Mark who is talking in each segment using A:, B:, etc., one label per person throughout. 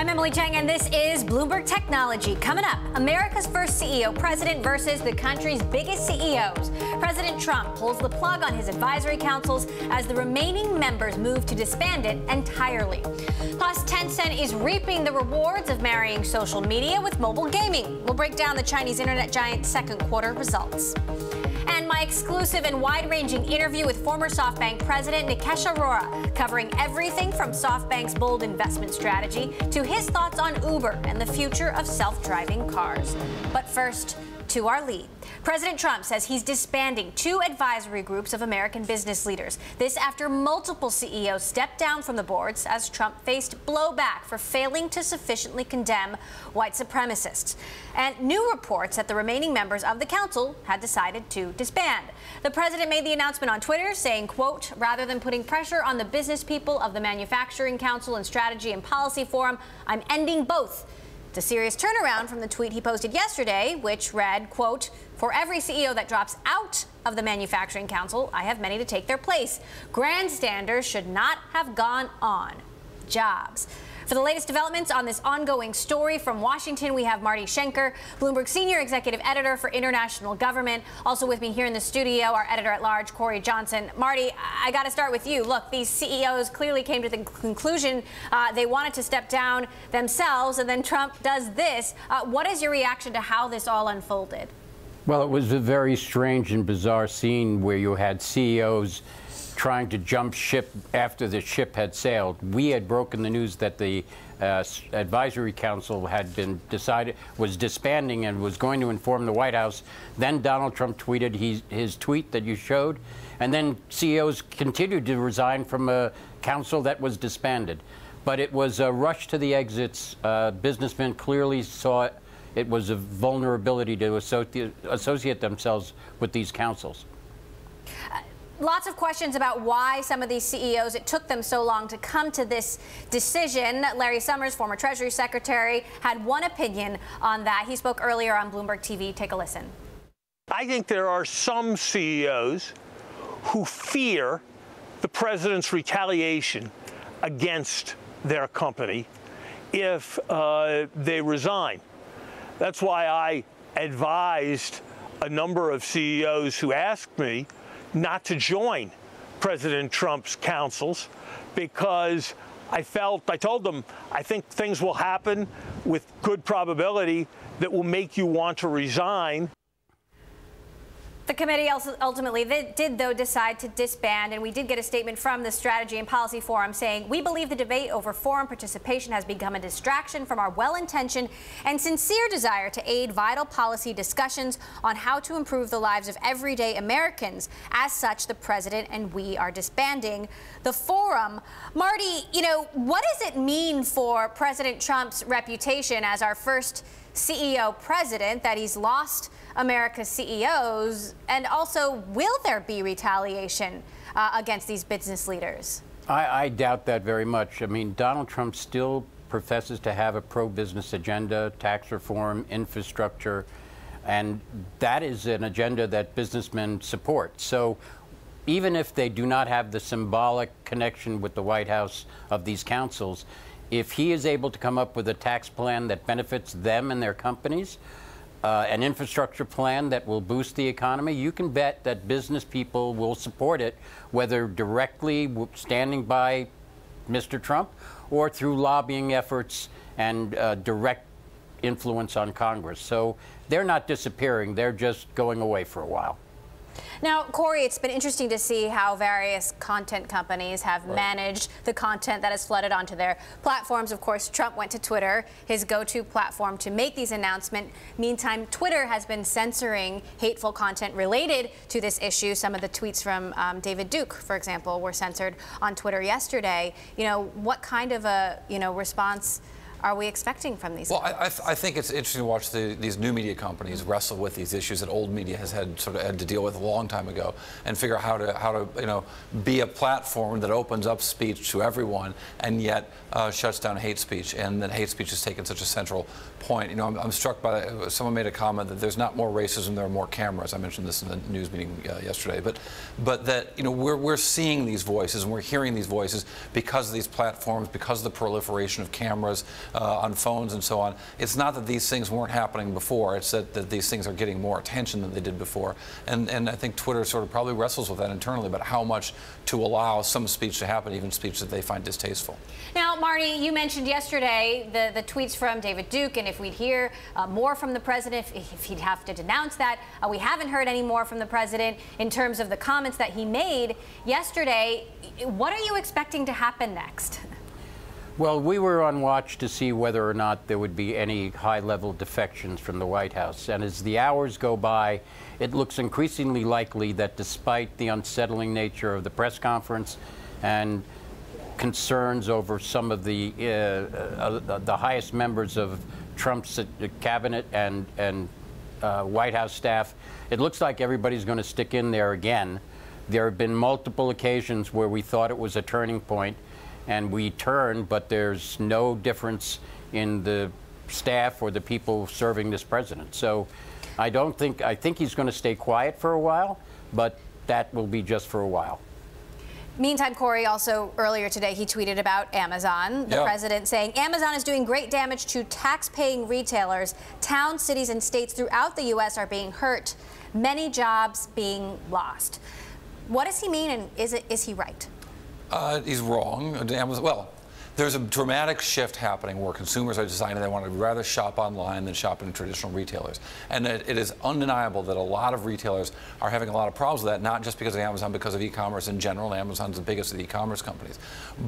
A: I'm Emily Chang, and this is Bloomberg Technology. Coming up, America's first CEO president versus the country's biggest CEOs. President Trump pulls the plug on his advisory councils as the remaining members move to disband it entirely. Plus, Tencent is reaping the rewards of marrying social media with mobile gaming. We'll break down the Chinese internet giant's second quarter results. And my exclusive and wide-ranging interview with former SoftBank president Nikesh Arora, covering everything from SoftBank's bold investment strategy to his thoughts on Uber and the future of self-driving cars. But first, to our lead. President Trump says he's disbanding 2 advisory groups of American business leaders. This after multiple CEOs stepped down from the boards as Trump faced blowback for failing to sufficiently condemn white supremacists. And new reports that the remaining members of the council had decided to disband. The president made the announcement on Twitter saying, quote, rather than putting pressure on the business people of the Manufacturing Council and Strategy and Policy Forum, I'm ending both. It's a serious turnaround from the tweet he posted yesterday, which read, quote, for every CEO that drops out of the Manufacturing Council, I have many to take their place. Grandstanders should not have gone on. Jobs. For the latest developments on this ongoing story from Washington, we have Marty Schenker, Bloomberg Senior Executive Editor for International Government. Also with me here in the studio, our Editor-at-Large, Corey Johnson. Marty, I got to start with you. Look, these CEOs clearly came to the conclusion they wanted to step down themselves, and then Trump does this. What is your reaction to how this all unfolded?
B: Well, it was a very strange and bizarre scene where you had CEOs trying to jump ship after the ship had sailed. We had broken the news that the advisory council had been was disbanding and was going to inform the White House. Then Donald Trump tweeted his tweet that you showed, and then CEOs continued to resign from a council that was disbanded. But it was a rush to the exits. Businessmen clearly saw it was a vulnerability to associate themselves with these councils.
A: Lots of questions about why some of these CEOs, it took them so long to come to this decision. Larry Summers, former Treasury Secretary, had one opinion on that. He spoke earlier on Bloomberg TV. Take a listen.
C: I think there are some CEOs who fear the president's retaliation against their company if they resign. That's why I advised a number of CEOs who asked me not to join President Trump's councils, because I told them, I think things will happen with good probability that will make you want to resign.
A: The committee ultimately did, though, decide to disband, and we did get a statement from the Strategy and Policy Forum saying, we believe the debate over forum participation has become a distraction from our well-intentioned and sincere desire to aid vital policy discussions on how to improve the lives of everyday Americans. As such, the president and we are disbanding the forum. Marty, what does it mean for President Trump's reputation as our first CEO president that he's lost America's CEOs, and also will there be retaliation against these business leaders?
B: I doubt that very much. I mean, Donald Trump still professes to have a pro-business agenda, tax reform, infrastructure, and that is an agenda that businessmen support. So even if they do not have the symbolic connection with the White House of these councils, if he is able to come up with a tax plan that benefits them and their companies, an infrastructure plan that will boost the economy, you can bet that business people will support it, whether directly standing by Mr. Trump or through lobbying efforts and direct influence on Congress. So they're not disappearing, they're just going away for a while.
A: Now, Corey, it's been interesting to see how various content companies have managed the content that has flooded onto their platforms. Of course, Trump went to Twitter, his go-to platform, to make these announcements. Meantime, Twitter has been censoring hateful content related to this issue. Some of the tweets from David Duke, for example, were censored on Twitter yesterday. What kind of a response are we expecting from these?
D: Well, I think it's interesting to watch these new media companies wrestle with these issues that old media has had to deal with a long time ago, and figure out how to be a platform that opens up speech to everyone and yet shuts down hate speech, and that hate speech has taken such a central point. I'm struck by someone made a comment that there's not more racism, there are more cameras. I mentioned this in the news meeting yesterday, but that we're seeing these voices and we're hearing these voices because of these platforms, because of the proliferation of cameras, on phones and so on. It's not that these things weren't happening before. It's that these things are getting more attention than they did before. And I think Twitter sort of probably wrestles with that internally about how much to allow some speech to happen, even speech that they find distasteful.
A: Now, Marty, you mentioned yesterday the tweets from David Duke, and if we'd hear more from the president, if he'd have to denounce that. We haven't heard any more from the president in terms of the comments that he made yesterday. What are you expecting to happen next?
B: Well, we were on watch to see whether or not there would be any high-level defections from the White House. And as the hours go by, it looks increasingly likely that despite the unsettling nature of the press conference and concerns over some of the highest members of Trump's cabinet and White House staff, it looks like everybody's going to stick in there again. There have been multiple occasions where we thought it was a turning point, and we turned, but there's no difference in the staff or the people serving this president. So I think he's going to stay quiet for a while, but that will be just for a while.
A: Meantime, Corey, also earlier today, he tweeted about Amazon. The president saying Amazon is doing great damage to tax-paying retailers. Towns, cities, and states throughout the U.S. are being hurt. Many jobs being lost. What does he mean, and is he right?
D: He's wrong. Well, there's a dramatic shift happening where consumers are deciding they want to rather shop online than shop in traditional retailers. And it is undeniable that a lot of retailers are having a lot of problems with that, not just because of Amazon, because of e-commerce in general. Amazon's the biggest of the e-commerce companies.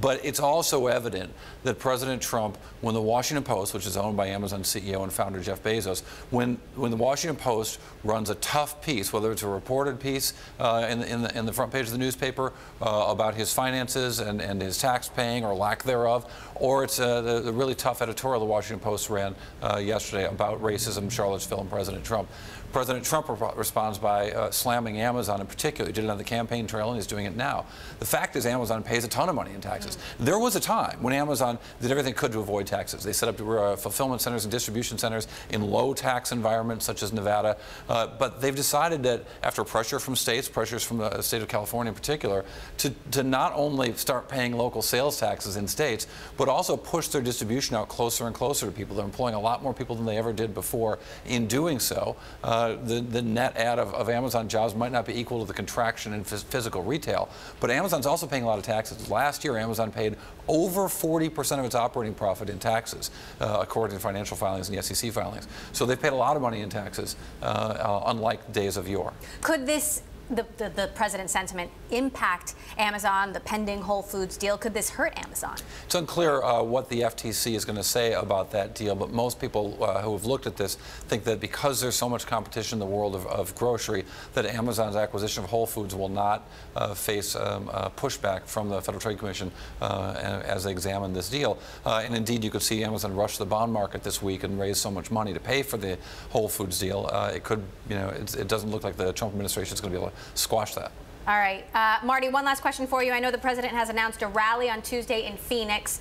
D: But it's also evident that President Trump, when the Washington Post, which is owned by Amazon CEO and founder Jeff Bezos, when the Washington Post runs a tough piece, whether it's a reported piece in the front page of the newspaper about his finances and his tax paying or lack thereof, or it's the really tough editorial the Washington Post ran yesterday about racism, Charlottesville, and President Trump. President Trump responds by slamming Amazon in particular. He did it on the campaign trail, and he's doing it now. The fact is Amazon pays a ton of money in taxes. There was a time when Amazon did everything it could to avoid taxes. They set up fulfillment centers and distribution centers in low-tax environments such as Nevada. But they've decided that after pressure from states, pressures from the state of California in particular, to not only start paying local sales taxes in states, but also push their distribution out closer and closer to people. They're employing a lot more people than they ever did before. In doing so, the net add of Amazon jobs might not be equal to the contraction in physical retail, but Amazon's also paying a lot of taxes. Last year, Amazon paid over 40% of its operating profit in taxes, according to financial filings and the SEC filings. So they've paid a lot of money in taxes, unlike days of yore.
A: Could this the president's sentiment impact Amazon, the pending Whole Foods deal? Could this hurt Amazon?
D: It's unclear what the FTC is going to say about that deal, but most people who have looked at this think that because there's so much competition in the world of grocery, that Amazon's acquisition of Whole Foods will not face pushback from the Federal Trade Commission as they examine this deal. And indeed, you could see Amazon rush the bond market this week and raise so much money to pay for the Whole Foods deal. It could, it doesn't look like the Trump administration is going to be able to squash that.
A: All right. Marty, one last question for you. I know the president has announced a rally on Tuesday in Phoenix.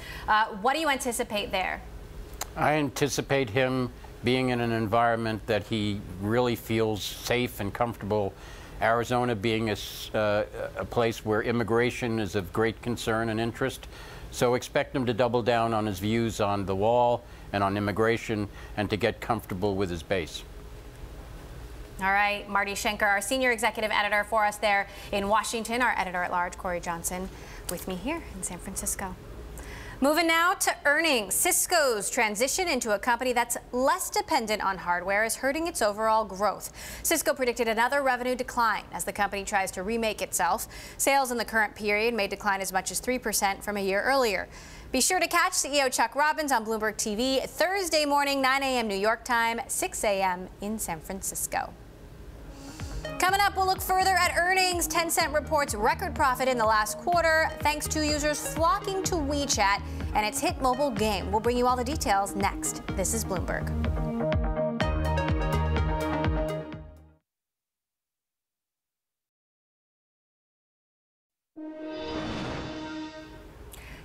A: What do you anticipate there?
B: I anticipate him being in an environment that he really feels safe and comfortable. Arizona being a place where immigration is of great concern and interest. So expect him to double down on his views on the wall and on immigration and to get comfortable with his base.
A: All right, Marty Schenker, our senior executive editor for us there in Washington, our editor-at-large, Corey Johnson, with me here in San Francisco. Moving now to earnings. Cisco's transition into a company that's less dependent on hardware is hurting its overall growth. Cisco predicted another revenue decline as the company tries to remake itself. Sales in the current period may decline as much as 3% from a year earlier. Be sure to catch CEO Chuck Robbins on Bloomberg TV Thursday morning, 9 a.m. New York time, 6 a.m. in San Francisco. Coming up, we'll look further at earnings. Tencent reports record profit in the last quarter thanks to users flocking to WeChat and its hit mobile game. We'll bring you all the details next. This is Bloomberg.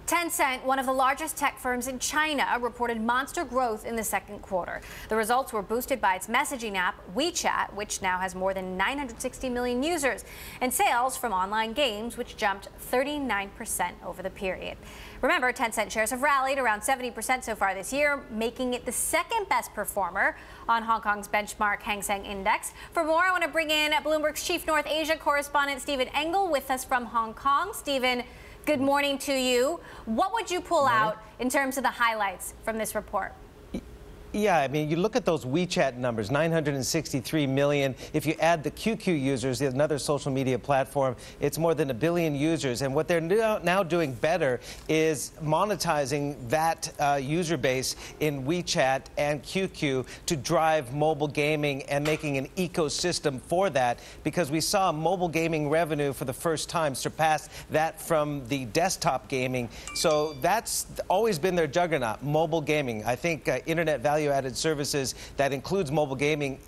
A: Tencent, one of the largest tech firms in China, reported monster growth in the second quarter. The results were boosted by its messaging app, WeChat, which now has more than 960 million users, and sales from online games, which jumped 39% over the period. Remember, Tencent shares have rallied around 70% so far this year, making it the second best performer on Hong Kong's benchmark Hang Seng Index. For more, I want to bring in Bloomberg's chief North Asia correspondent, Stephen Engel, with us from Hong Kong. Stephen, good morning to you. What would you pull out in terms of the highlights from this report?
E: Yeah, I mean, you look at those WeChat numbers, 963 million. If you add the QQ users, another social media platform, it's more than 1 billion users. And what they're now doing better is monetizing that user base in WeChat and QQ to drive mobile gaming and making an ecosystem for that, because we saw mobile gaming revenue for the first time surpass that from the desktop gaming. So that's always been their juggernaut, mobile gaming. I think internet value-added services that includes mobile gaming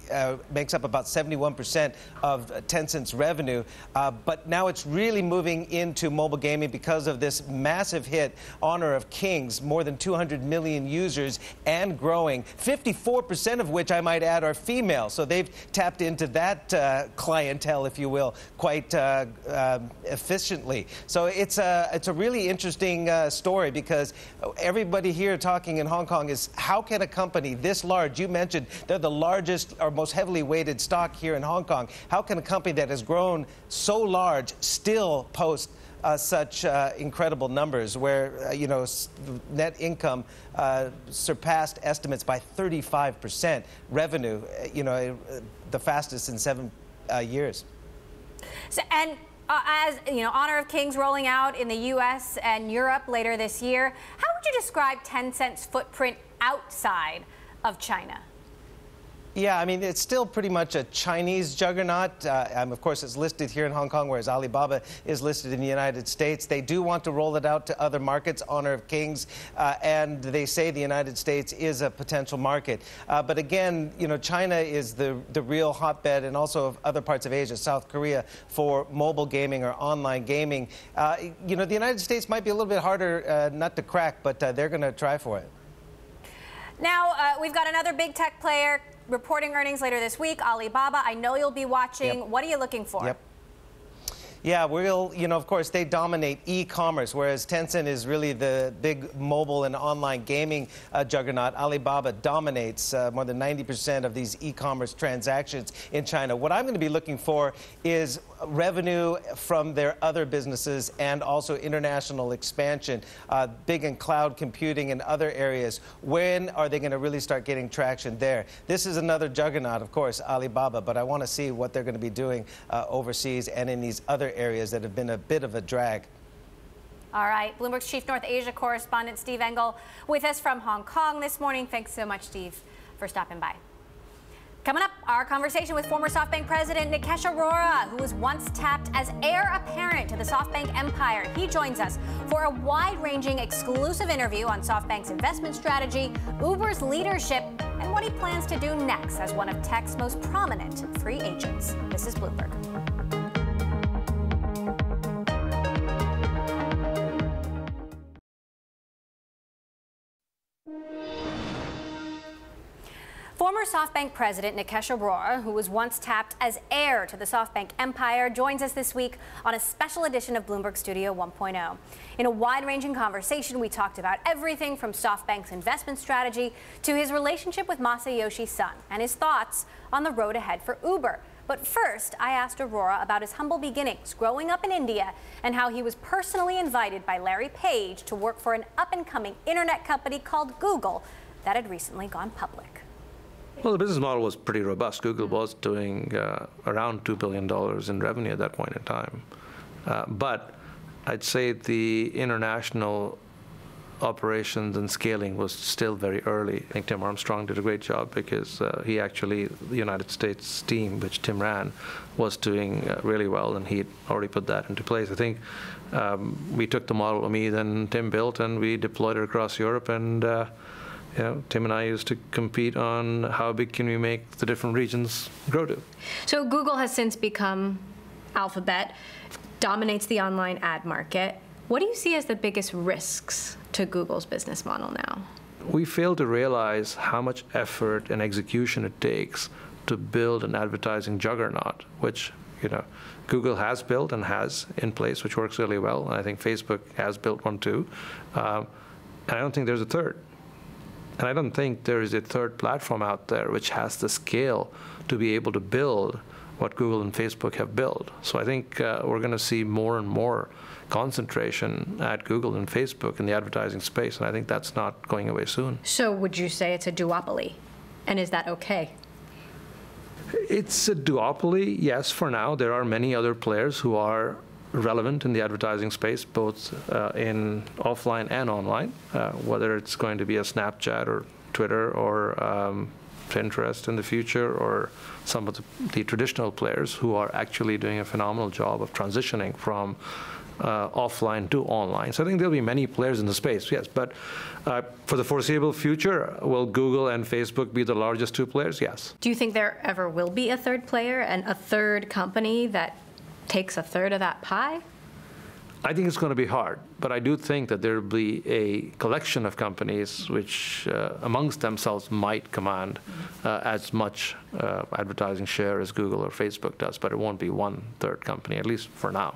E: makes up about 71% of Tencent's revenue. But now it's really moving into mobile gaming because of this massive hit, Honor of Kings, more than 200 million users and growing, 54% of which, I might add, are female. So they've tapped into that clientele, if you will, quite efficiently. So it's a really interesting story, because everybody here talking in Hong Kong is, how can a company this large, you mentioned they're the largest or most heavily weighted stock here in Hong Kong, how can a company that has grown so large still post such incredible numbers, where net income surpassed estimates by 35%, revenue the fastest in 7 years.
A: So, and as you know, Honor of Kings rolling out in the U.S. and Europe later this year, how would you describe Tencent's footprint outside of China?
E: Yeah, I mean, it's still pretty much a Chinese juggernaut. Of course, it's listed here in Hong Kong, whereas Alibaba is listed in the United States. They do want to roll it out to other markets, Honor of Kings, and they say the United States is a potential market. But again, China is the real hotbed, and also of other parts of Asia, South Korea, for mobile gaming or online gaming. The United States might be a little bit harder nut to crack, but they're going to try for it.
A: Now, we've got another big tech player reporting earnings later this week, Alibaba. I know you'll be watching. Yep. What are you looking for?
E: Yep. Yeah, of course, they dominate e-commerce, whereas Tencent is really the big mobile and online gaming juggernaut. Alibaba dominates more than 90% of these e-commerce transactions in China. What I'm going to be looking for is revenue from their other businesses and also international expansion, big in cloud computing and other areas. When are they going to really start getting traction there? This is another juggernaut, of course, Alibaba, but I want to see what they're going to be doing overseas and in these other areas that have been a bit of a drag.
A: All right, Bloomberg's chief North Asia correspondent, Steve Engel, with us from Hong Kong this morning. Thanks so much, Steve, for stopping by. Coming up, our conversation with former SoftBank president Nikesh Arora, who was once tapped as heir apparent to the SoftBank empire. He joins us for a wide-ranging exclusive interview on SoftBank's investment strategy, Uber's leadership, and what he plans to do next as one of tech's most prominent free agents. This is Bloomberg. Former SoftBank president Nikesh Arora, who was once tapped as heir to the SoftBank empire, joins us this week on a special edition of Bloomberg Studio 1.0. In a wide-ranging conversation, we talked about everything from SoftBank's investment strategy to his relationship with Masayoshi Son and his thoughts on the road ahead for Uber. But first, I asked Arora about his humble beginnings growing up in India and how he was personally invited by Larry Page to work for an up-and-coming internet company called Google that had recently gone public.
F: Well, the business model was pretty robust. Google was doing around $2 billion in revenue at that point in time. But I'd say the international operations and scaling was still very early. I think Tim Armstrong did a great job, because he actually, the United States team, which Tim ran, was doing really well, and he had already put that into place. I think we took the model Amit and Tim built, and we deployed it across Europe, and Tim and I used to compete on how big can we make the different regions grow to.
G: So Google has since become Alphabet, dominates the online ad market. What do you see as the biggest risks to Google's business model now?
F: We fail to realize how much effort and execution it takes to build an advertising juggernaut, which Google has built and has in place, which works really well. And I think Facebook has built one too. And I don't think there's a third. And I don't think there is a third platform out there which has the scale to be able to build what Google and Facebook have built. So I think we're going to see more and more concentration at Google and Facebook in the advertising space, and I think that's not going away soon.
G: So would you say it's a duopoly? And is that okay?
F: It's a duopoly, yes, for now. There are many other players who are relevant in the advertising space, both in offline and online, whether it's going to be a Snapchat or Twitter or Pinterest in the future, or some of the traditional players who are actually doing a phenomenal job of transitioning from offline to online. So I think there'll be many players in the space, yes. But for the foreseeable future, will Google and Facebook be the largest two players? Yes.
G: Do you think there ever will be a third player and a third company that takes a third of that pie?
F: I think it's going to be hard, but I do think that there will be a collection of companies which amongst themselves might command as much advertising share as Google or Facebook does, but it won't be one third company, at least for now.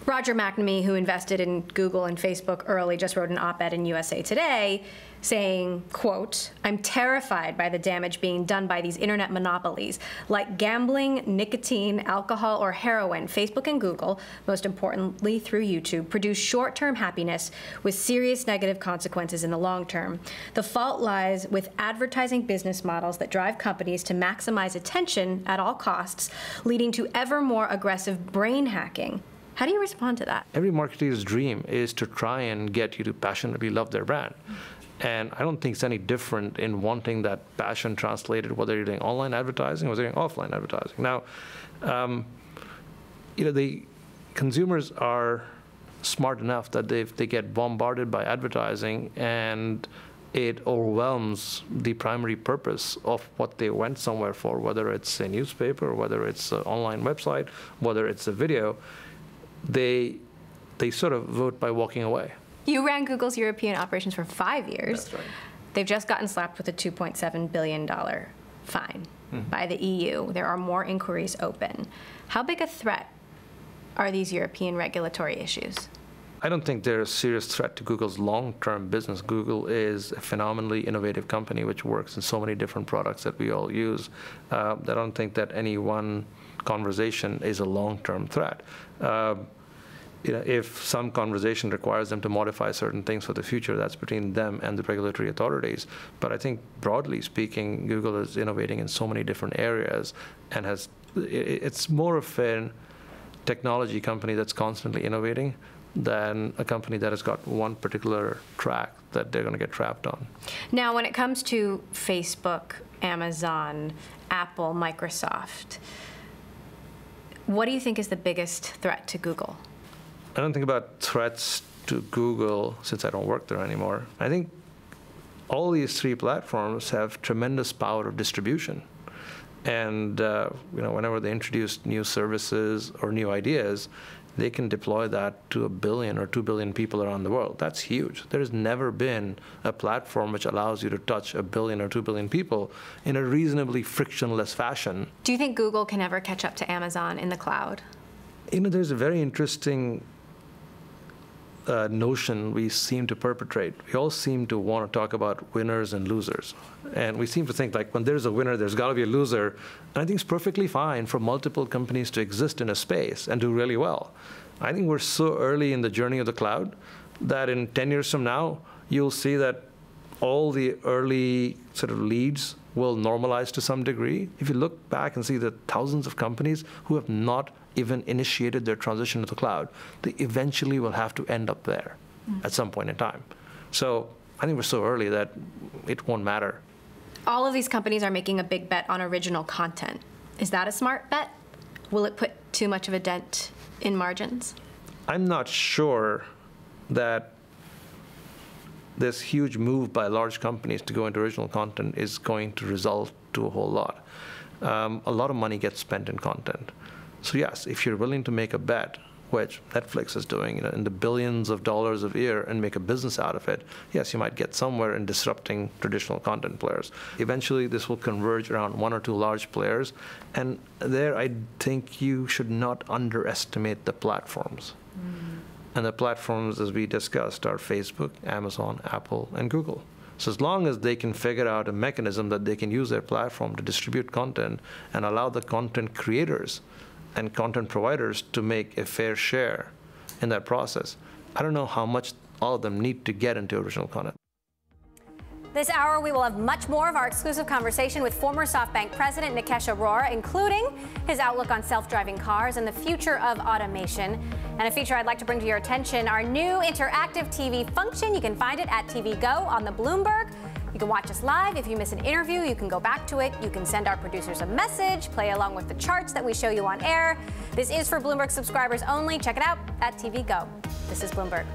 G: Roger McNamee, who invested in Google and Facebook early, just wrote an op-ed in USA Today saying, quote, "I'm terrified by the damage being done by these internet monopolies. Like gambling, nicotine, alcohol, or heroin, Facebook and Google, most importantly through YouTube, produce short-term happiness with serious negative consequences in the long term. The fault lies with advertising business models that drive companies to maximize attention at all costs, leading to ever more aggressive brain hacking." How do you respond to that?
F: Every marketer's dream is to try and get you to passionately love their brand. And I don't think it's any different in wanting that passion translated, whether you're doing online advertising or whether you're doing offline advertising. Now, the consumers are smart enough that if they get bombarded by advertising and it overwhelms the primary purpose of what they went somewhere for, whether it's a newspaper, whether it's an online website, whether it's a video, they sort of vote by walking away.
G: You ran Google's European operations for 5 years.
F: That's right.
G: They've just gotten slapped with a $2.7 billion fine by the EU. There are more inquiries open. How big a threat are these European regulatory issues?
F: I don't think they're a serious threat to Google's long-term business. Google is a phenomenally innovative company which works in so many different products that we all use. I don't think that any one conversation is a long-term threat. If some conversation requires them to modify certain things for the future, that's between them and the regulatory authorities. But I think, broadly speaking, Google is innovating in so many different areas and it's more of a technology company that's constantly innovating than a company that has got one particular track that they're going to get trapped on.
G: Now, when it comes to Facebook, Amazon, Apple, Microsoft, what do you think is the biggest threat to Google?
F: I don't think about threats to Google since I don't work there anymore. I think all these three platforms have tremendous power of distribution. And whenever they introduce new services or new ideas, they can deploy that to 1 billion or 2 billion people around the world. That's huge. There has never been a platform which allows you to touch 1 billion or 2 billion people in a reasonably frictionless fashion.
G: Do you think Google can ever catch up to Amazon in the cloud?
F: There's a very interesting notion we seem to perpetrate. We all seem to want to talk about winners and losers. And we seem to think like when there's a winner, there's got to be a loser. And I think it's perfectly fine for multiple companies to exist in a space and do really well. I think we're so early in the journey of the cloud that in 10 years from now, you'll see that all the early sort of leads will normalize to some degree. If you look back and see the thousands of companies who have not even initiated their transition to the cloud, they eventually will have to end up there at some point in time. So I think we're so early that it won't matter.
G: All of these companies are making a big bet on original content. Is that a smart bet? Will it put too much of a dent in margins?
F: I'm not sure that this huge move by large companies to go into original content is going to result to a whole lot. A lot of money gets spent in content. So yes, if you're willing to make a bet which Netflix is doing, in the billions of dollars a year, and make a business out of it, yes, you might get somewhere in disrupting traditional content players. Eventually, this will converge around one or two large players, and there I think you should not underestimate the platforms. And the platforms, as we discussed, are Facebook, Amazon, Apple, and Google. So as long as they can figure out a mechanism that they can use their platform to distribute content and allow the content creators and content providers to make a fair share in that process, I don't know how much all of them need to get into original content.
A: This hour, we will have much more of our exclusive conversation with former SoftBank President Nikesh Arora, including his outlook on self-driving cars and the future of automation. And a feature I'd like to bring to your attention, our new interactive TV function. You can find it at TV Go on the Bloomberg. You can watch us live. If you miss an interview, you can go back to it. You can send our producers a message, play along with the charts that we show you on air. This is for Bloomberg subscribers only. Check it out at TV Go. This is Bloomberg.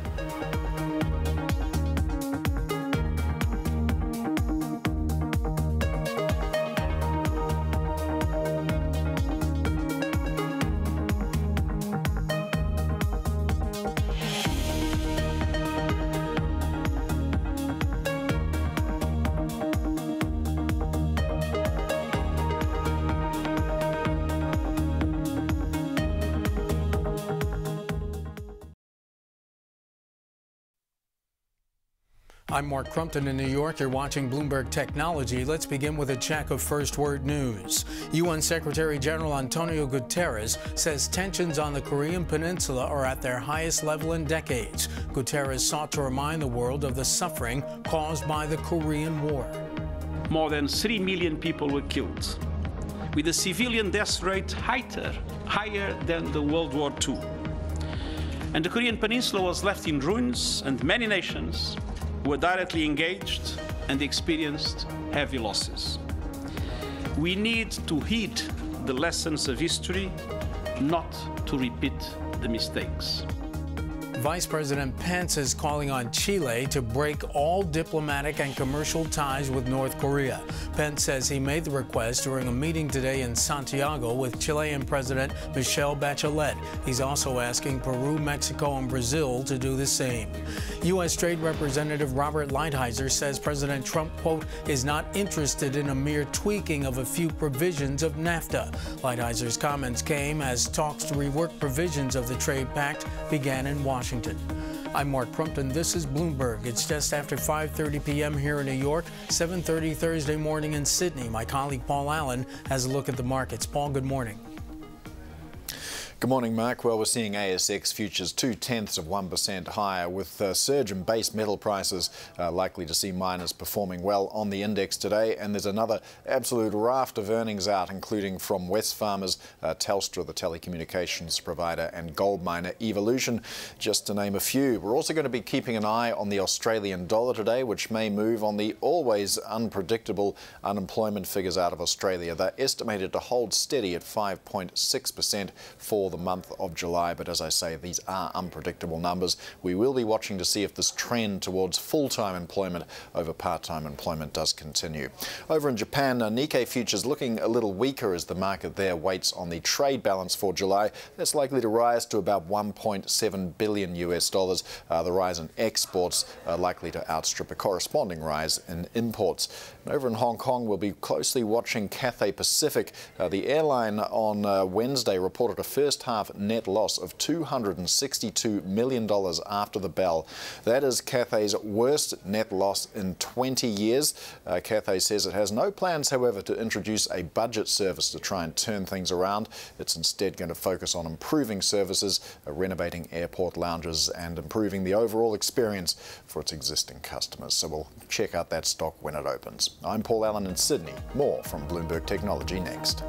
H: I'm Mark Crumpton in New York. You're watching Bloomberg Technology. Let's begin with a check of first word news. UN Secretary General Antonio Guterres says tensions on the Korean Peninsula are at their highest level in decades. Guterres sought to remind the world of the suffering caused by the Korean War.
I: More than 3 million people were killed, with the civilian death rate higher than the World War II. And the Korean Peninsula was left in ruins, and many nations were directly engaged and experienced heavy losses. We need to heed the lessons of history, not to repeat the mistakes.
H: Vice President Pence is calling on Chile to break all diplomatic and commercial ties with North Korea. Pence says he made the request during a meeting today in Santiago with Chilean President Michelle Bachelet. He's also asking Peru, Mexico, and Brazil to do the same. U.S. Trade Representative Robert Lighthizer says President Trump, quote, is not interested in a mere tweaking of a few provisions of NAFTA. Lighthizer's comments came as talks to rework provisions of the trade pact began in Washington. I'm Mark Crumpton. This is Bloomberg. It's just after 5:30 p.m. here in New York, 7:30 Thursday morning in Sydney. My colleague Paul Allen has a look at the markets. Paul, good morning.
J: Good morning, Mark. Well, we're seeing ASX futures 0.2% higher, with a surge in base metal prices likely to see miners performing well on the index today. And there's another absolute raft of earnings out, including from Wesfarmers, Telstra, the telecommunications provider, and gold miner Evolution, just to name a few. We're also going to be keeping an eye on the Australian dollar today, which may move on the always unpredictable unemployment figures out of Australia. They're estimated to hold steady at 5.6% for the month of July, but as I say, these are unpredictable numbers. We will be watching to see if this trend towards full-time employment over part-time employment does continue. Over in Japan, Nikkei futures looking a little weaker as the market there waits on the trade balance for July. That's likely to rise to about $1.7 billion US. The rise in exports likely to outstrip a corresponding rise in imports. And over in Hong Kong, we'll be closely watching Cathay Pacific. The airline on Wednesday reported a first-half net loss of $262 million after the bell. That is Cathay's worst net loss in 20 years. Cathay says it has no plans, however, to introduce a budget service to try and turn things around. It's instead going to focus on improving services, renovating airport lounges, and improving the overall experience for its existing customers. So we'll check out that stock when it opens. I'm Paul Allen in Sydney. More from Bloomberg Technology next.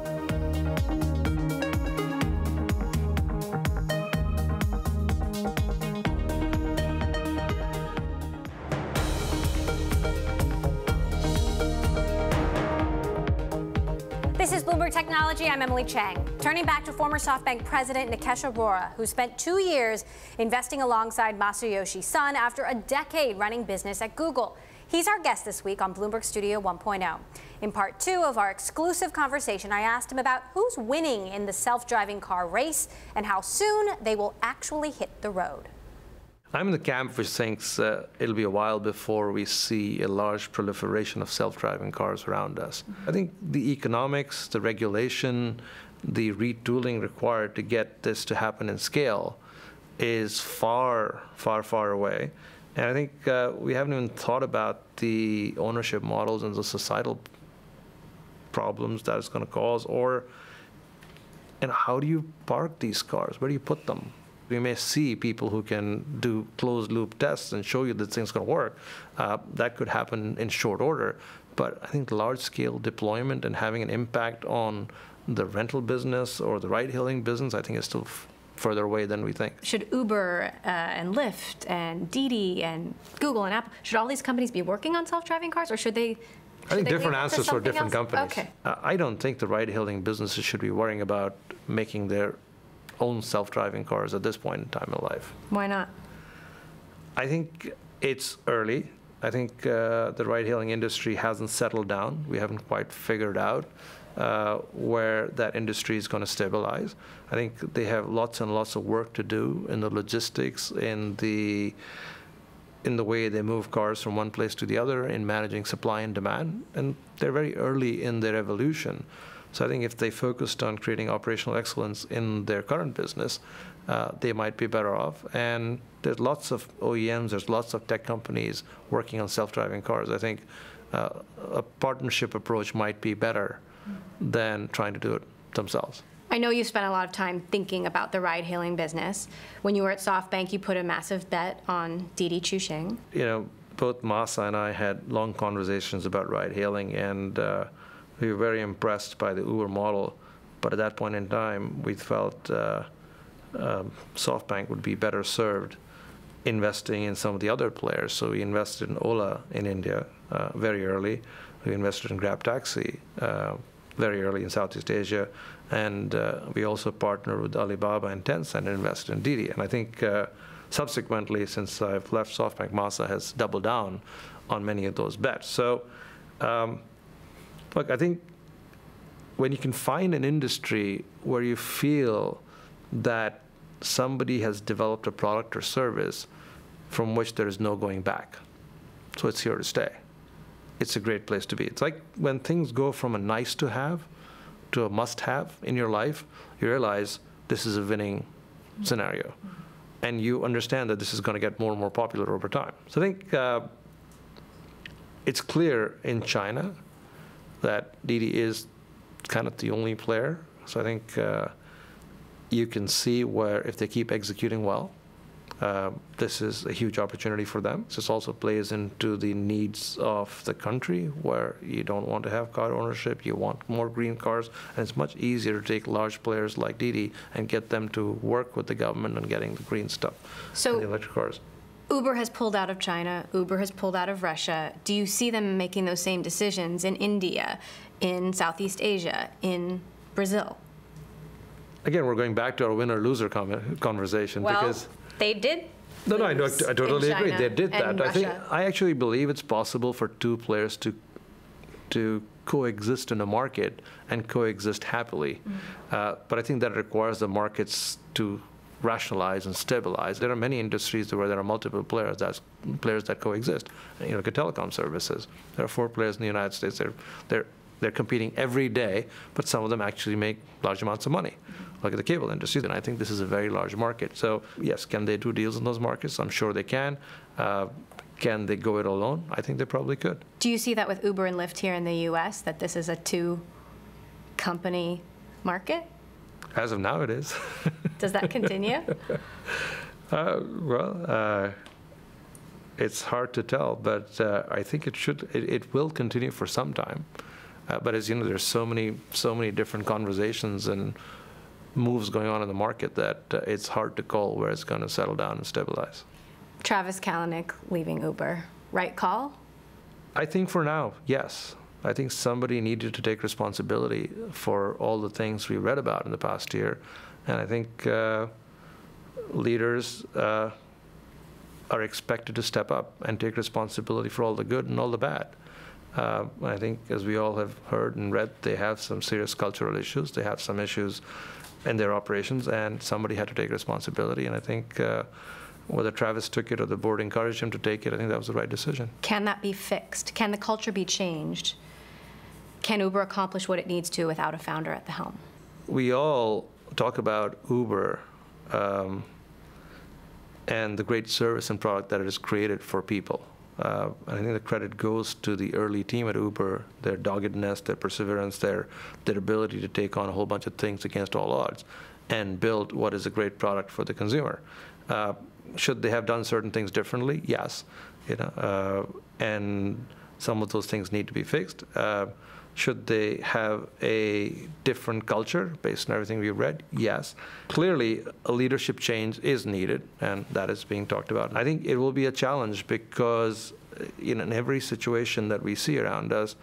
A: This is Bloomberg Technology. I'm Emily Chang. Turning back to former SoftBank President Nikesh Arora, who spent 2 years investing alongside Masayoshi Son after a decade running business at Google. He's our guest this week on Bloomberg Studio 1.0. In part 2 of our exclusive conversation, I asked him about who's winning in the self-driving car race and how soon they will actually hit the road.
F: I'm in the camp which thinks it'll be a while before we see a large proliferation of self-driving cars around us. I think the economics, the regulation, the retooling required to get this to happen in scale is far, far, far away. And I think we haven't even thought about the ownership models and the societal problems that it's going to cause, and how do you park these cars? Where do you put them? We may see people who can do closed-loop tests and show you that things going to work. That could happen in short order. But I think large-scale deployment and having an impact on the rental business or the ride-hailing business, I think is still further away than we think.
G: Should Uber and Lyft and Didi and Google and Apple, should all these companies be working on self-driving cars, or should they?
F: I think different answers for different companies.
G: Okay.
F: I don't think the ride-hailing businesses should be worrying about making their own self-driving cars at this point in time in life.
G: Why not?
F: I think it's early. I think the ride-hailing industry hasn't settled down. We haven't quite figured out where that industry is going to stabilize. I think they have lots and lots of work to do in the logistics, in the way they move cars from one place to the other, in managing supply and demand, and they're very early in their evolution. So I think if they focused on creating operational excellence in their current business, they might be better off. And there's lots of OEMs, there's lots of tech companies working on self-driving cars. I think a partnership approach might be better than trying to do it themselves.
G: I know you spent a lot of time thinking about the ride-hailing business. When you were at SoftBank, you put a massive bet on Didi Chuxing.
F: You know, both Masa and I had long conversations about ride-hailing, and we were very impressed by the Uber model. But at that point in time, we felt SoftBank would be better served investing in some of the other players. So we invested in Ola in India very early. We invested in Grab Taxi very early in Southeast Asia. And we also partnered with Alibaba and Tencent and invested in Didi. And I think subsequently, since I've left SoftBank, Masa has doubled down on many of those bets. So look, I think when you can find an industry where you feel that somebody has developed a product or service from which there is no going back, so it's here to stay, it's a great place to be. It's like when things go from a nice to have to a must have in your life, you realize this is a winning scenario. And you understand that this is going to get more and more popular over time. So I think it's clear in China that Didi is kind of the only player. So I think you can see where if they keep executing well, this is a huge opportunity for them. This also plays into the needs of the country, where you don't want to have car ownership, you want more green cars, and it's much easier to take large players like Didi and get them to work with the government on getting the green stuff, and the electric cars.
G: Uber has pulled out of China, Uber has pulled out of Russia. Do you see them making those same decisions in India, in Southeast Asia, in Brazil?
F: Again, we're going back to our winner-loser conversation, because they did. No, I totally agree. They did that. I actually believe it's possible for two players to coexist in a market and coexist happily. But I think that requires the markets to rationalize and stabilize. There are many industries where there are multiple players. That's players that coexist. You look at telecom services. There are 4 players in the United States. They're competing every day, but some of them actually make large amounts of money. Look at the cable industry, and I think this is a very large market. So yes, can they do deals in those markets? I'm sure they can. Can they go it alone? I think they probably could.
G: Do you see that with Uber and Lyft here in the U.S., that this is a 2-company market?
F: As of now, it is.
G: Does that continue?
F: It's hard to tell, but I think it will continue for some time. But as you know, there's so many different conversations and moves going on in the market that it's hard to call where it's going to settle down and stabilize.
G: Travis Kalanick leaving Uber, right call?
F: I think for now, yes. I think somebody needed to take responsibility for all the things we read about in the past year. And I think leaders are expected to step up and take responsibility for all the good and all the bad. I think, as we all have heard and read, they have some serious cultural issues. They have some issues in their operations, and somebody had to take responsibility. And I think whether Travis took it or the board encouraged him to take it, I think that was the right decision.
G: Can that be fixed? Can the culture be changed? Can Uber accomplish what it needs to without a founder at the helm?
F: We all talk about Uber and the great service and product that it has created for people. I think the credit goes to the early team at Uber, their doggedness, their perseverance, their ability to take on a whole bunch of things against all odds and build what is a great product for the consumer. Should they have done certain things differently? Yes. And some of those things need to be fixed. Should they have a different culture based on everything we've read? Yes. Clearly, a leadership change is needed, and that is being talked about. I think it will be a challenge because in every situation that we see around us,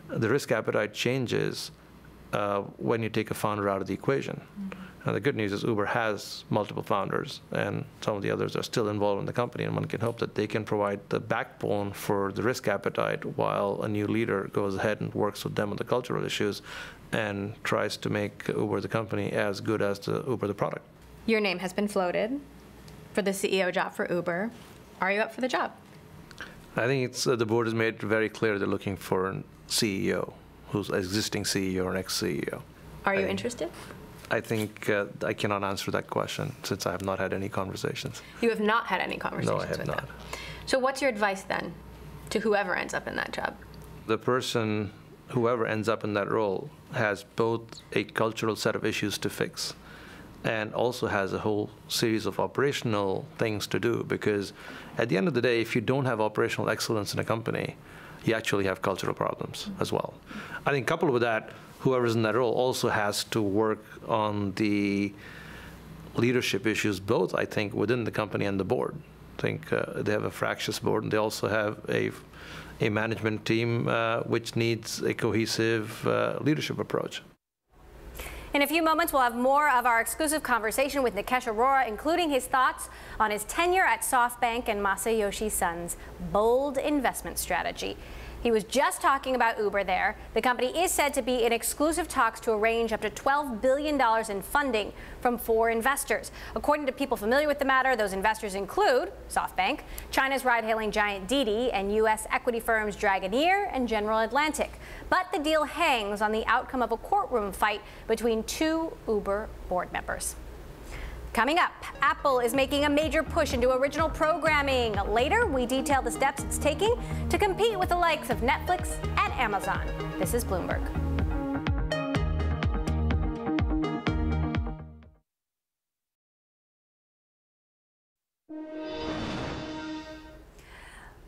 F: the risk appetite changes when you take a founder out of the equation. Mm-hmm. Now, the good news is Uber has multiple founders, and some of the others are still involved in the company, and one can hope that they can provide the backbone for the risk appetite while a new leader goes ahead and works with them on the cultural issues and tries to make Uber the company as good as the Uber the product.
G: Your name has been floated for the CEO job for Uber. Are you up for the job?
F: I think it's the board has made it very clear they're looking for a CEO, who's an existing CEO or an ex-CEO.
G: Are you interested?
F: I think I cannot answer that question since I have not had any conversations.
G: You have not had any conversations
F: with them? No, I have not.
G: So what's your advice then to whoever ends up in that job?
F: The person, whoever ends up in that role, has both a cultural set of issues to fix and also has a whole series of operational things to do, because at the end of the day, if you don't have operational excellence in a company, you actually have cultural problems as well. I think coupled with that, whoever's in that role also has to work on the leadership issues, both, I think, within the company and the board. I think they have a fractious board, and they also have a management team which needs a cohesive leadership approach.
A: In a few moments, we'll have more of our exclusive conversation with Nikesh Arora, including his thoughts on his tenure at SoftBank and Masayoshi Son's bold investment strategy. He was just talking about Uber there. The company is said to be in exclusive talks to arrange up to $12 billion in funding from 4 investors. According to people familiar with the matter, those investors include SoftBank, China's ride-hailing giant Didi, and U.S. equity firms Dragoneer and General Atlantic. But the deal hangs on the outcome of a courtroom fight between 2 Uber board members. Coming up, Apple is making a major push into original programming. Later, we detail the steps it's taking to compete with the likes of Netflix and Amazon. This is Bloomberg.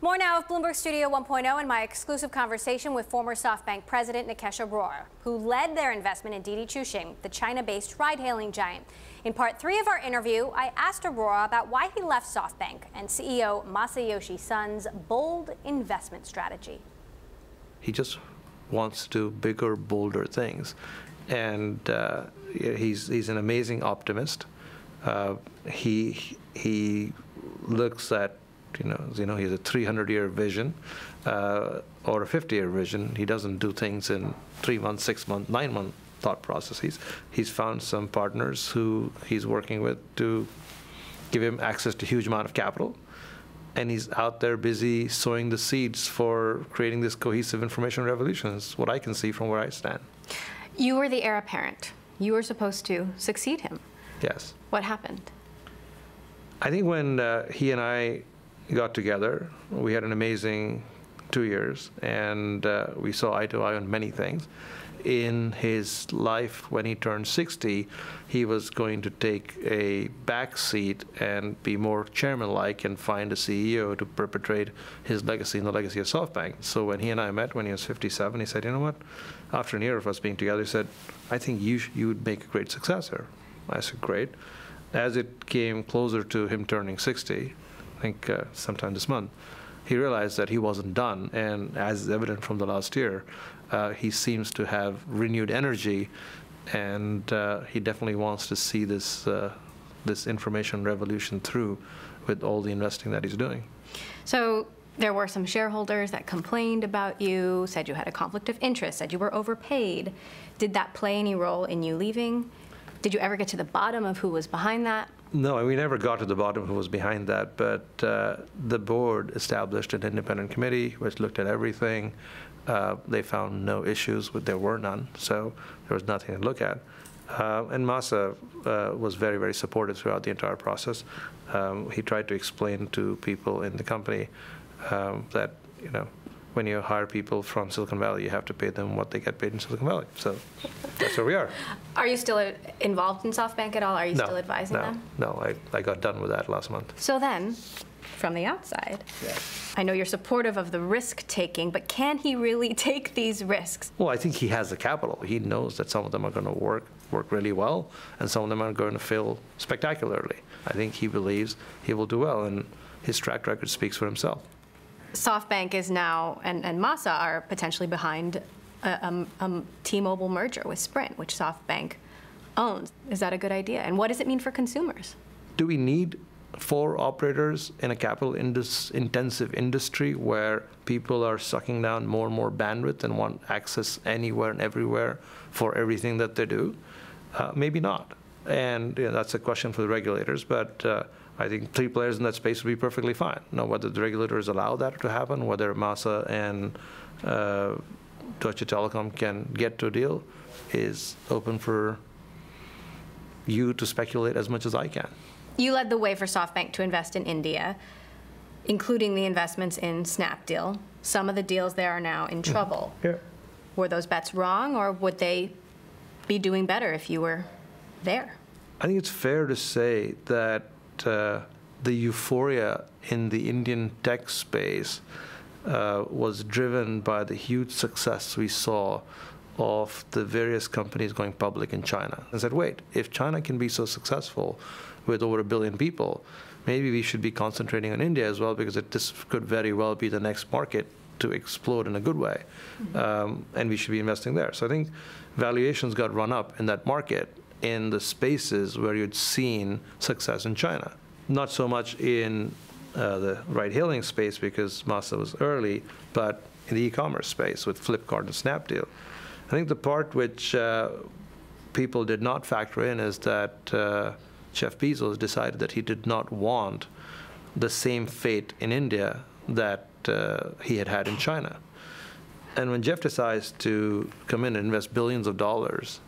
A: More now of Bloomberg Studio 1.0 and my exclusive conversation with former SoftBank president Nikesh Arora, who led their investment in Didi Chuxing, the China-based ride-hailing giant. In part 3 of our interview, I asked Arora about why he left SoftBank and CEO Masayoshi Son's bold investment strategy.
F: He just wants to do bigger, bolder things, and he's an amazing optimist. He looks at he has a 300-year vision or a 50-year vision. He doesn't do things in 3 months, 6 months, 9-month thought processes. He's found some partners who he's working with to give him access to a huge amount of capital, and he's out there busy sowing the seeds for creating this cohesive information revolution. That's what I can see from where I stand.
G: You were the heir apparent. You were supposed to succeed him.
F: Yes.
G: What happened?
F: I think when he and I got together, we had an amazing 2 years, and we saw eye to eye on many things. In his life, when he turned 60, he was going to take a back seat and be more chairman-like and find a CEO to perpetrate his legacy and the legacy of SoftBank. So when he and I met when he was 57, he said, you know what? After a year of us being together, he said, I think you would make a great successor. I said, great. As it came closer to him turning 60, I think sometime this month, he realized that he wasn't done, and as is evident from the last year, he seems to have renewed energy, and he definitely wants to see this this information revolution through with all the investing that he's doing.
G: So there were some shareholders that complained about you, said you had a conflict of interest, said you were overpaid. Did that play any role in you leaving? Did you ever get to the bottom of who was behind that?
F: No, we never got to the bottom of who was behind that, but the board established an independent committee which looked at everything. They found no issues, there were none, so there was nothing to look at. And Masa was very, very supportive throughout the entire process. He tried to explain to people in the company that, when you hire people from Silicon Valley, you have to pay them what they get paid in Silicon Valley. So that's where we are.
G: Are you still involved in SoftBank at all? Are you still advising them?
F: No, I got done with that last month.
G: So then, from the outside, I know you're supportive of the risk-taking, but can he really take these risks?
F: Well, I think he has the capital. He knows that some of them are going to work really well, and some of them are going to fail spectacularly. I think he believes he will do well, and his track record speaks for himself.
G: SoftBank is now, and Masa are potentially behind a T-Mobile merger with Sprint, which SoftBank owns. Is that a good idea? And what does it mean for consumers?
F: Do we need 4 operators in a capital-intensive industry where people are sucking down more and more bandwidth and want access anywhere and everywhere for everything that they do? Maybe not. And that's a question for the regulators, but I think 3 players in that space would be perfectly fine. Now, whether the regulators allow that to happen, whether Masa and Deutsche Telekom can get to a deal, is open for you to speculate as much as I can.
G: You led the way for SoftBank to invest in India, including the investments in Snapdeal. Some of the deals there are now in trouble.
F: Yeah.
G: Were those bets wrong, or would they be doing better if you were there?
F: I think it's fair to say that the euphoria in the Indian tech space was driven by the huge success we saw of the various companies going public in China. I said, wait, if China can be so successful with over 1 billion people, maybe we should be concentrating on India as well, because this could very well be the next market to explode in a good way. And we should be investing there. So I think valuations got run up in that market in the spaces where you'd seen success in China. Not so much in the ride-hailing space, because Masa was early, but in the e-commerce space with Flipkart and Snapdeal. I think the part which people did not factor in is that Jeff Bezos decided that he did not want the same fate in India that he had had in China. And when Jeff decides to come in and invest billions of dollars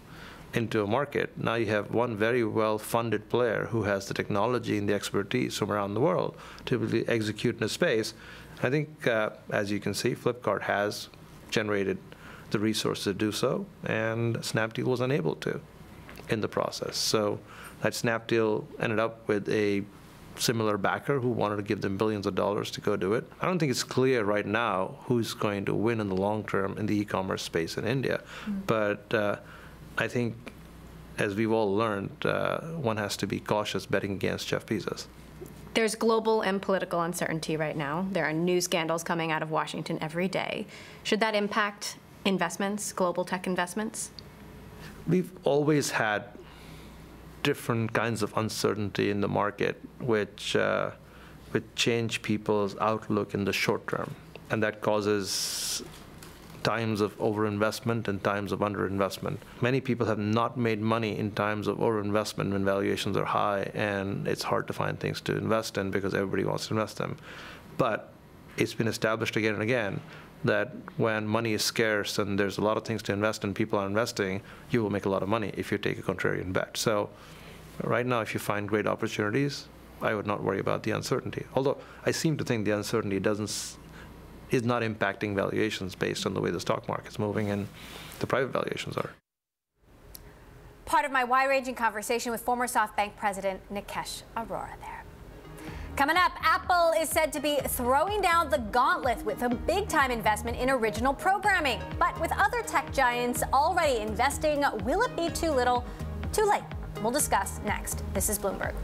F: into a market, now you have one very well-funded player who has the technology and the expertise from around the world to really execute in a space. I think, as you can see, Flipkart has generated the resources to do so, and Snapdeal was unable to in the process. So that Snapdeal ended up with a similar backer who wanted to give them billions of dollars to go do it. I don't think it's clear right now who's going to win in the long term in the e-commerce space in India. But I think, as we've all learned, one has to be cautious betting against Jeff Bezos.
G: There's global and political uncertainty right now. There are news scandals coming out of Washington every day. Should that impact investments, global tech investments?
F: We've always had different kinds of uncertainty in the market, which change people's outlook in the short term. And that causes times of overinvestment and times of underinvestment. Many people have not made money in times of overinvestment when valuations are high, and it's hard to find things to invest in because everybody wants to invest in them. But it's been established again and again that when money is scarce and there's a lot of things to invest in, people are investing, you will make a lot of money if you take a contrarian bet. So right now, if you find great opportunities, I would not worry about the uncertainty. Although I seem to think the uncertainty is not impacting valuations based on the way the stock market's moving and the private valuations are.
A: Part of my wide-ranging conversation with former SoftBank president Nikesh Arora there. Coming up, Apple is said to be throwing down the gauntlet with a big-time investment in original programming. But with other tech giants already investing, will it be too little, too late? We'll discuss next. This is Bloomberg.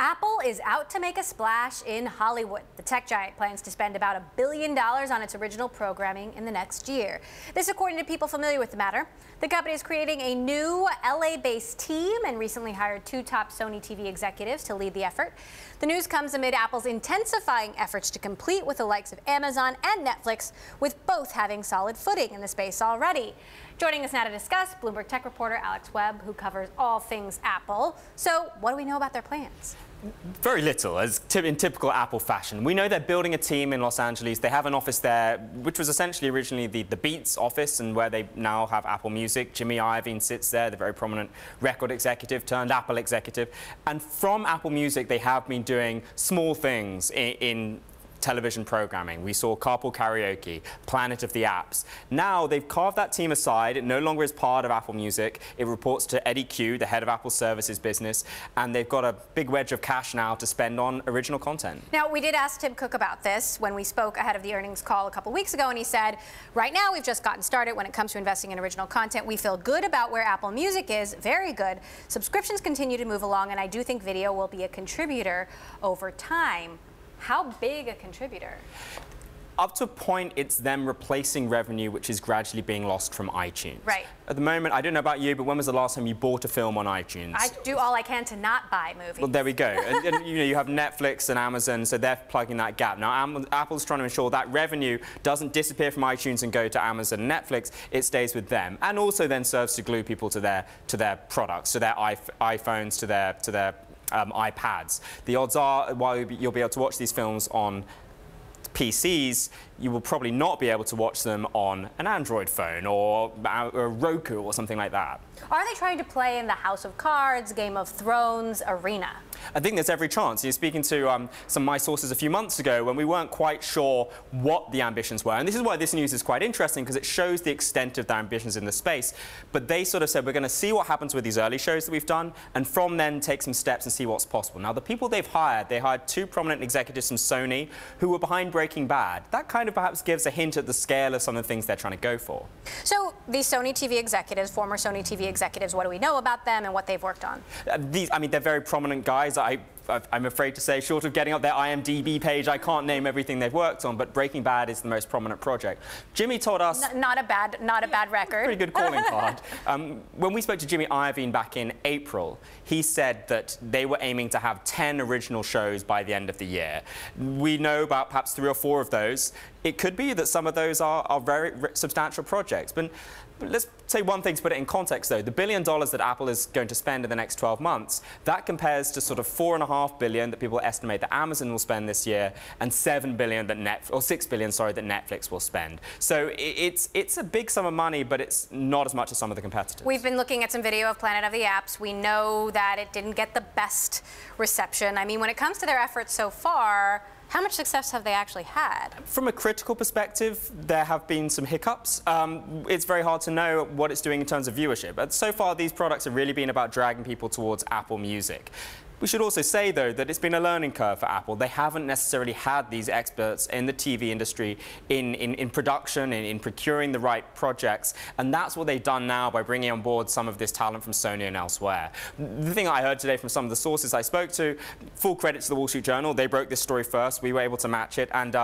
A: Apple is out to make a splash in Hollywood. The tech giant plans to spend about $1 billion on its original programming in the next year. This according to people familiar with the matter. The company is creating a new LA-based team and recently hired 2 top Sony TV executives to lead the effort. The news comes amid Apple's intensifying efforts to compete with the likes of Amazon and Netflix, with both having solid footing in the space already. Joining us now to discuss, Bloomberg tech reporter Alex Webb, who covers all things Apple. So what do we know about their plans?
K: Very little, as in typical Apple fashion. We know they're building a team in Los Angeles. They have an office there, which was essentially originally the Beats office, and where they now have Apple Music. Jimmy Iovine sits there, the very prominent record executive turned Apple executive. And from Apple Music, they have been doing small things in television programming. We saw Carpool Karaoke, Planet of the Apps. Now they've carved that team aside. It no longer is part of Apple Music. It reports to Eddie Q, the head of Apple Services business, and they've got a big wedge of cash now to spend on original content.
A: Now, we did ask Tim Cook about this when we spoke ahead of the earnings call a couple weeks ago, and he said, right now we've just gotten started when it comes to investing in original content. We feel good about where Apple Music is, very good. Subscriptions continue to move along, and I do think video will be a contributor over time. How big a contributor?
K: Up to a point, it's them replacing revenue which is gradually being lost from iTunes.
A: Right.
K: At the moment, I don't know about you, but when was the last time you bought a film on iTunes?
A: I do all I can to not buy movies.
K: Well, there we go. and you know, you have Netflix and Amazon, so they're plugging that gap. Now, Apple's trying to ensure that revenue doesn't disappear from iTunes and go to Amazon and Netflix. It stays with them, and also then serves to glue people to their products, to their iPhones, to their iPads. The odds are, while you'll be able to watch these films on PCs, you will probably not be able to watch them on an Android phone or a Roku or something like that.
A: Are they trying to play in the House of Cards, Game of Thrones arena?
K: I think there's every chance. You're speaking to some of my sources a few months ago when we weren't quite sure what the ambitions were. And this is why this news is quite interesting, because it shows the extent of their ambitions in the space. But they sort of said, we're going to see what happens with these early shows that we've done, and from then take some steps and see what's possible. Now, the people they've hired, they hired 2 prominent executives from Sony who were behind Breaking Bad. That kind of perhaps gives a hint at the scale of some of the things they're trying to go for.
A: So these Sony TV executives, former Sony TV executives, what do we know about them and what they've worked on?
K: I mean, they're very prominent guys. I'm afraid to say, short of getting up their IMDb page, I can't name everything they've worked on, but Breaking Bad is the most prominent project. Jimmy told us...
A: Not a bad record.
K: Pretty good calling card. When we spoke to Jimmy Iovine back in April, he said that they were aiming to have 10 original shows by the end of the year. We know about perhaps 3 or 4 of those. It could be that some of those are very substantial projects. But let's say one thing to put it in context, though. The $1 billion that Apple is going to spend in the next 12 months, that compares to sort of $4.5 billion that people estimate that Amazon will spend this year, and $6 billion, that Netflix will spend. So it's a big sum of money, but it's not as much as some of the competitors.
A: We've been looking at some video of Planet of the Apps. We know that it didn't get the best reception. I mean, when it comes to their efforts so far, how much success have they actually had?
K: From a critical perspective, there have been some hiccups. It's very hard to know what it's doing in terms of viewership. But so far, these products have really been about dragging people towards Apple Music. We should also say, though, that it's been a learning curve for Apple. They haven't necessarily had these experts in the TV industry in production, in procuring the right projects. And that's what they've done now by bringing on board some of this talent from Sony and elsewhere. The thing I heard today from some of the sources I spoke to, full credit to the Wall Street Journal, they broke this story first. We were able to match it. And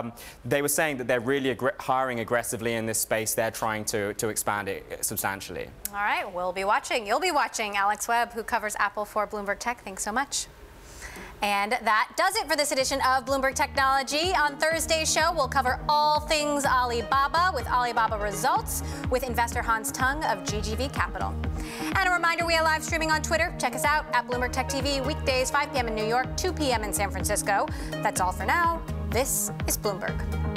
K: they were saying that they're really hiring aggressively in this space. They're trying to expand it substantially.
A: All right, we'll be watching. You'll be watching. Alex Webb, who covers Apple for Bloomberg Tech. Thanks so much. And that does it for this edition of Bloomberg Technology. On Thursday's show, we'll cover all things Alibaba with Alibaba results with investor Hans Tung of GGV Capital. And a reminder, we are live streaming on Twitter. Check us out at Bloomberg Tech TV, weekdays 5 p.m. in New York, 2 p.m. in San Francisco. That's all for now. This is Bloomberg.